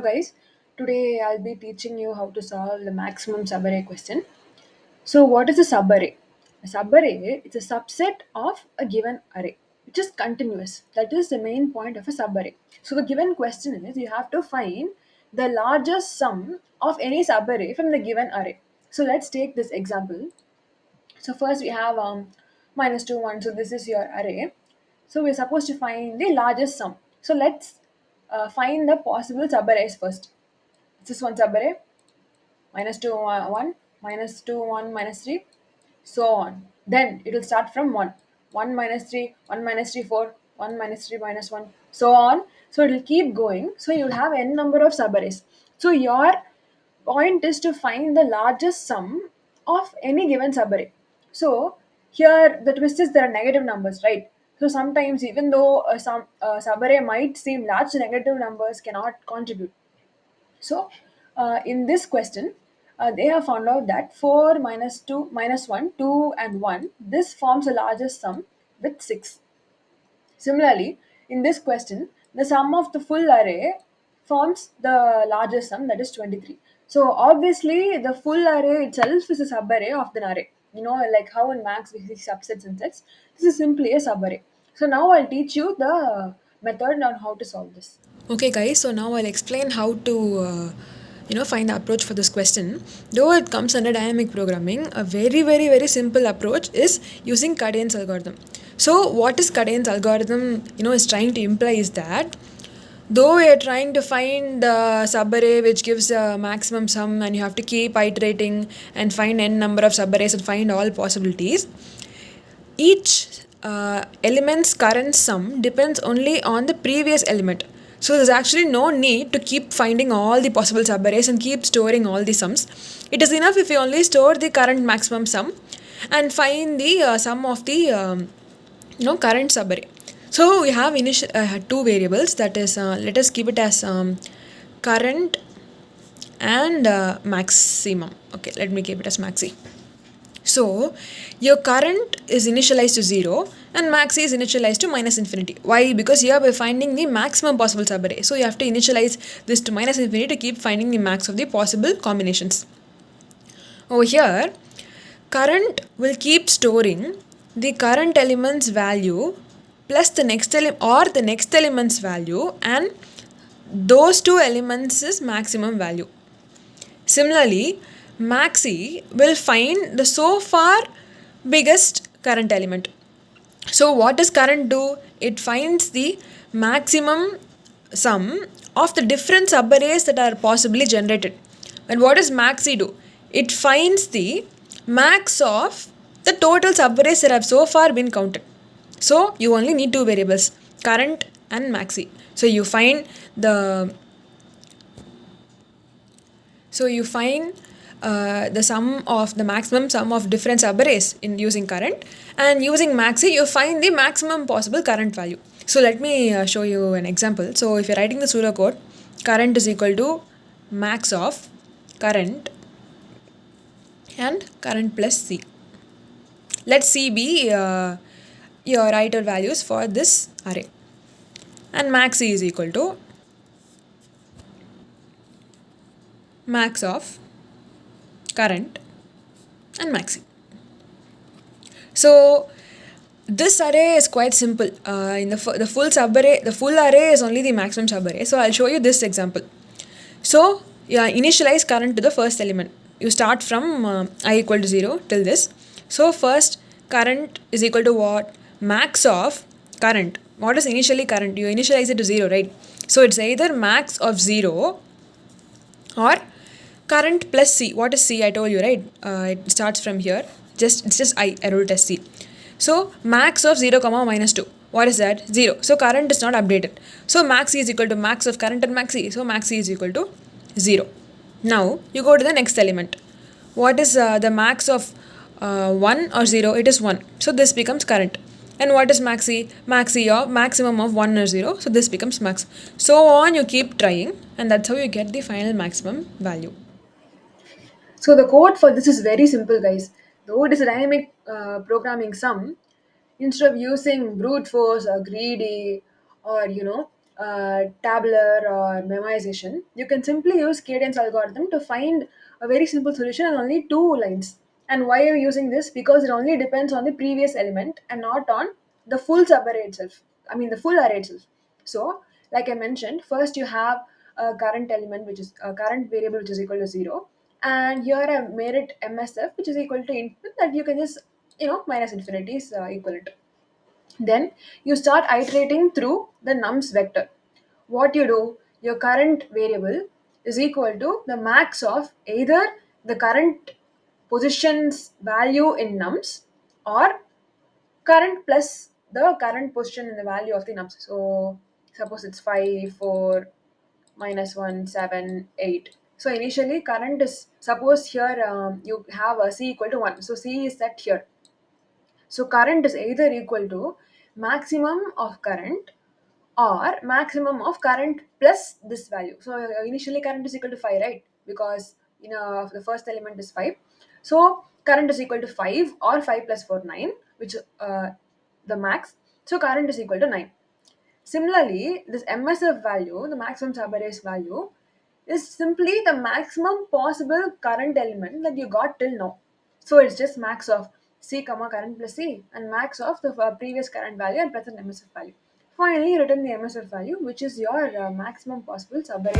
guys, today I'll be teaching you how to solve the maximum subarray question. So what is a subarray? A subarray is a subset of a given array which is continuous. That is the main point of a subarray. So the given question is you have to find the largest sum of any subarray from the given array. So let's take this example. So first we have minus 2, 1. So this is your array. So we're supposed to find the largest sum. So let's find the possible subarrays first. This is one subarray, minus 2, 1, minus 2, 1, minus 3, so on. Then it will start from 1. 1 minus 3, 1 minus 3, 4, 1 minus 3 minus 1, so on. So it will keep going. So you'll have n number of subarrays. So your point is to find the largest sum of any given subarray. So here the twist is there are negative numbers, right? So sometimes even though some subarray might seem large, the negative numbers cannot contribute. So, in this question, they have found out that 4 minus 2 minus 1, 2 and 1, this forms the largest sum with 6. Similarly, in this question, the sum of the full array forms the largest sum, that is 23. So, obviously, the full array itself is a subarray of the array. You know, like how in max we see subsets and sets, this is simply a subarray. So, now I'll teach you the method on how to solve this. Okay guys, so now I'll explain how to find the approach for this question. Though it comes under dynamic programming, a very simple approach is using Kadane's algorithm. So what is Kadane's algorithm is trying to imply is that though we are trying to find the subarray which gives a maximum sum and you have to keep iterating and find n number of subarrays and find all possibilities, each element's current sum depends only on the previous element. So there's actually no need to keep finding all the possible subarrays and keep storing all the sums. It is enough if you only store the current maximum sum and find the sum of the current subarray. So we have two variables, that is let us keep it as current and maximum. Okay, let me keep it as maxi. So your current is initialized to 0 and maxi is initialized to minus infinity. Why? Because here we're finding the maximum possible subarray. So you have to initialize this to minus infinity to keep finding the max of the possible combinations. Over here, current will keep storing the current element's value plus the next element's value, and those two elements' maximum value. Similarly, maxi will find the so far biggest current element. So what does current do? It finds the maximum sum of the different subarrays that are possibly generated. And what does maxi do? It finds the max of the total subarrays that have so far been counted. So you only need two variables, current and maxi. So you find the the maximum sum of different subarrays in using current, and using maxi you find the maximum possible current value. So let me show you an example. So if you're writing the pseudocode, current is equal to max of current and current plus C. Let C be your writer values for this array, and max C is equal to max of current and maxi. So this array is quite simple. In the full array is only the maximum subarray. So I'll show you this example. So initialize current to the first element. You start from I equal to 0 till this. So first current is equal to what? Max of current. What is initially current? You initialize it to 0, right? So it's either max of 0 or current plus C. What is C? I told you, right? It starts from here. It's just I wrote it as C. So max of 0 comma minus 2. What is that? 0. So current is not updated. So max C is equal to max of current and maxi. So maxi is equal to 0. Now you go to the next element. What is the max of 1 or 0? It is 1. So this becomes current. And what is maxi? Maxi of maximum of 1 or 0. So this becomes max. So on you keep trying, and that's how you get the final maximum value. So the code for this is very simple, guys. Though it is a dynamic programming sum, instead of using brute force or greedy or tabular or memorization, you can simply use cadence algorithm to find a very simple solution in only two lines. And why are we using this? Because it only depends on the previous element and not on the full subarray itself. I mean the full array itself. So, like I mentioned, first you have a current element which is a current variable which is equal to 0, and here I made it MSF which is equal to infinite, that you can just minus infinity is equivalent. Then you start iterating through the nums vector. What you do, your current variable is equal to the max of either the current position's value in nums, or current plus the current position in the value of the nums. So suppose it's 5, 4, minus 1, 7, 8. So initially current is, suppose here you have a c equal to 1. So c is set here. So current is either equal to maximum of current or maximum of current plus this value. So initially current is equal to 5, right? Because the first element is 5. So current is equal to 5 or 5 plus 4, 9, which the max. So current is equal to 9. Similarly, this MSF value, the maximum subarray's value, is simply the maximum possible current element that you got till now. So it's just max of C comma current plus C and max of the previous current value and present MSF value. Finally, return the MSF value, which is your maximum possible subarray.